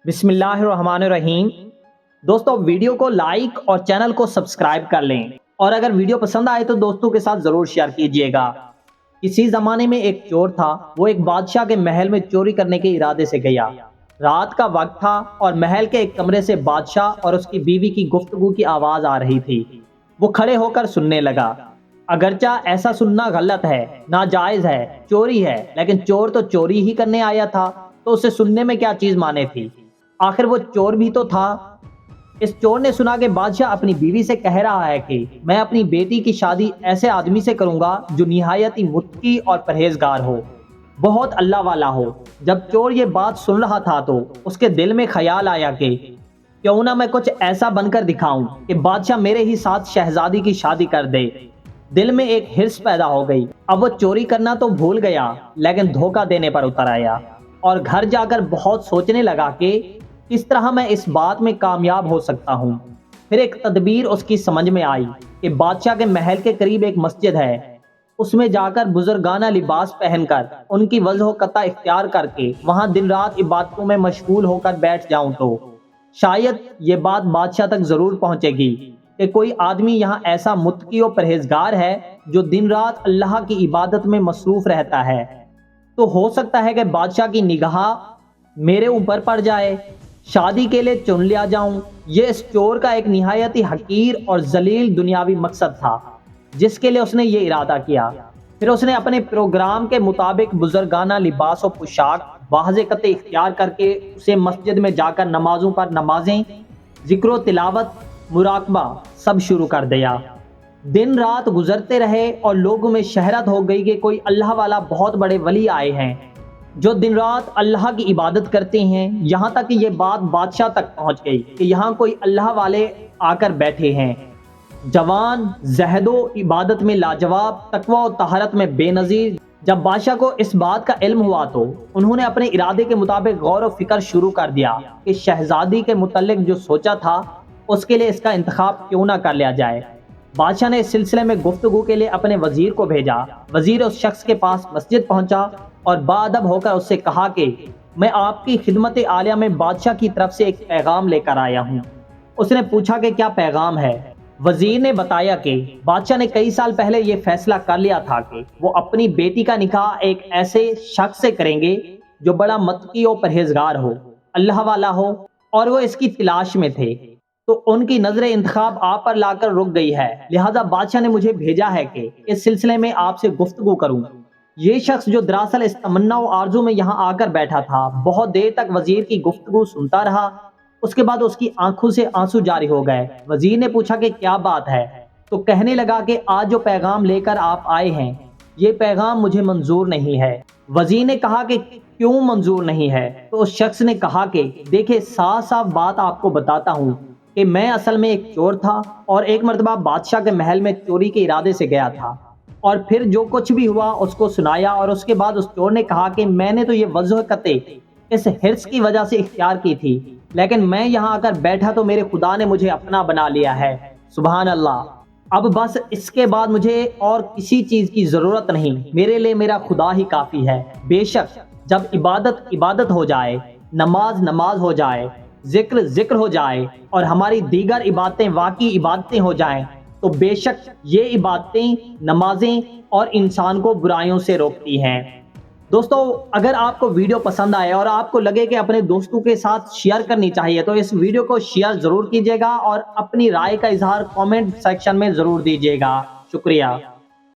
بسم اللہ الرحمن الرحیم۔ دوستو ویڈیو کو لائک اور چینل کو سبسکرائب کر لیں، اور اگر ویڈیو پسند آئے تو دوستوں کے ساتھ ضرور شیئر کیجئے گا۔ کسی زمانے میں ایک چور تھا، وہ ایک بادشاہ کے محل میں چوری کرنے کے ارادے سے گیا۔ رات کا وقت تھا اور محل کے ایک کمرے سے بادشاہ اور اس کی بیوی کی گفتگو کی آواز آ رہی تھی۔ وہ کھڑے ہو کر سننے لگا۔ اگرچہ ایسا سننا غلط ہے، ناجائز ہے، چوری ہے، لیکن چور تو چوری ہی کرنے آیا تھا، تو اسے سننے میں کیا چیز مانے تھی؟ آخر وہ چور بھی تو تھا۔ اس چور نے سنا کہ بادشاہ اپنی بیوی سے کہہ رہا ہے کہ میں اپنی بیٹی کی شادی ایسے آدمی سے کروں گا جو نہایت ہی متقی اور پرہیزگار ہو، بہت اللہ والا ہو۔ جب چور یہ بات سن رہا تھا تو اس کے دل میں خیال آیا کہ کیوں نہ میں کچھ ایسا بن کر دکھاؤں کہ بادشاہ میرے ہی ساتھ شہزادی کی شادی کر دے۔ دل میں ایک حرص پیدا ہو گئی۔ اب وہ چوری کرنا تو بھول گیا، لیکن دھوکہ دینے پر اتر آیا، اور گھر جا کر بہت سوچنے لگا کہ کس طرح میں اس بات میں کامیاب ہو سکتا ہوں۔ پھر ایک تدبیر اس کی سمجھ میں آئی کہ بادشاہ کے محل کے قریب ایک مسجد ہے، اس میں جا کر بزرگانہ لباس پہن کر ان کی وضع و قطع اختیار کر کے وہاں دن رات عبادتوں میں مشغول ہو کر بیٹھ جاؤں تو شاید یہ بات بادشاہ تک ضرور پہنچے گی کہ کوئی آدمی یہاں ایسا متقی و پرہیزگار ہے جو دن رات اللہ کی عبادت میں مصروف رہتا ہے، تو ہو سکتا ہے کہ بادشاہ کی نگاہ میرے اوپر پڑ جائے، شادی کے لیے چن لیا جاؤں۔ یہ اس چور کا ایک نہایت ہی حقیر اور ذلیل دنیاوی مقصد تھا جس کے لیے اس نے یہ ارادہ کیا۔ پھر اس نے اپنے پروگرام کے مطابق بزرگانہ لباس و پوشاک واضح قطع اختیار کر کے اسے مسجد میں جا کر نمازوں پر نمازیں، ذکر و تلاوت، مراقبہ سب شروع کر دیا۔ دن رات گزرتے رہے اور لوگوں میں شہرت ہو گئی کہ کوئی اللہ والا بہت بڑے ولی آئے ہیں جو دن رات اللہ کی عبادت کرتے ہیں۔ یہاں تک کہ یہ بات بادشاہ تک پہنچ گئی کہ یہاں کوئی اللہ والے آ کر بیٹھے ہیں، جوان، زہد و عبادت میں لاجواب، تقوی و طہارت میں بے نظیر۔ جب بادشاہ کو اس بات کا علم ہوا تو انہوں نے اپنے ارادے کے مطابق غور و فکر شروع کر دیا کہ شہزادی کے متعلق جو سوچا تھا اس کے لیے اس کا انتخاب کیوں نہ کر لیا جائے۔ بادشاہ نے اس سلسلے میں گفتگو کے لیے اپنے وزیر کو بھیجا۔ وزیر اس شخص کے پاس مسجد پہنچا اور باادب ہو کر اس سے کہا کہ میں آپ کی خدمت عالیہ میں بادشاہ کی طرف سے ایک پیغام لے کر آیا ہوں۔ اس نے پوچھا کہ کیا پیغام ہے؟ وزیر نے بتایا کہ بادشاہ نے کئی سال پہلے یہ فیصلہ کر لیا تھا کہ وہ اپنی بیٹی کا نکاح ایک ایسے شخص سے کریں گے جو بڑا متقی و پرہیزگار ہو، اللہ والا ہو، اور وہ اس کی تلاش میں تھے، تو ان کی نظر انتخاب آپ پر لا کر رک گئی ہے، لہذا بادشاہ نے مجھے بھیجا ہے کہ اس سلسلے میں آپ سے گفتگو کروں۔ یہ شخص جو دراصل اس تمنا و آرزو میں یہاں آ کر بیٹھا تھا بہت دیر تک وزیر کی گفتگو سنتا رہا۔ اس کے بعد اس کی آنکھوں سے آنسو جاری ہو گئے۔ وزیر نے پوچھا کہ کیا بات ہے؟ تو کہنے لگا کہ آج جو پیغام لے کر آپ آئے ہیں یہ پیغام مجھے منظور نہیں ہے۔ وزیر نے کہا کہ کیوں منظور نہیں ہے؟ تو اس شخص نے کہا کہ دیکھیں، صاف صاف بات آپ کو بتاتا ہوں کہ میں اصل میں ایک چور تھا اور ایک مرتبہ بادشاہ کے محل میں چوری کے ارادے سے گیا تھا، اور پھر جو کچھ بھی ہوا اس کو سنایا، اور اس کے بعد اس چور نے کہا کہ میں نے تو یہ وضع قطع اس حرص کی وجہ سے اختیار کی تھی، لیکن میں یہاں آ کر بیٹھا تو میرے خدا نے مجھے اپنا بنا لیا ہے۔ سبحان اللہ! اب بس اس کے بعد مجھے اور کسی چیز کی ضرورت نہیں، میرے لیے میرا خدا ہی کافی ہے۔ بے شک جب عبادت عبادت ہو جائے، نماز نماز ہو جائے، ذکر ذکر ہو جائے، اور ہماری دیگر عبادتیں واقعی عبادتیں ہو جائیں، تو بے شک یہ عبادتیں، نمازیں اور انسان کو برائیوں سے روکتی ہیں۔ دوستو، اگر آپ کو ویڈیو پسند آئے اور آپ کو لگے کہ اپنے دوستوں کے ساتھ شیئر کرنی چاہیے تو اس ویڈیو کو شیئر ضرور کیجیے گا، اور اپنی رائے کا اظہار کامنٹ سیکشن میں ضرور دیجیے گا۔ شکریہ۔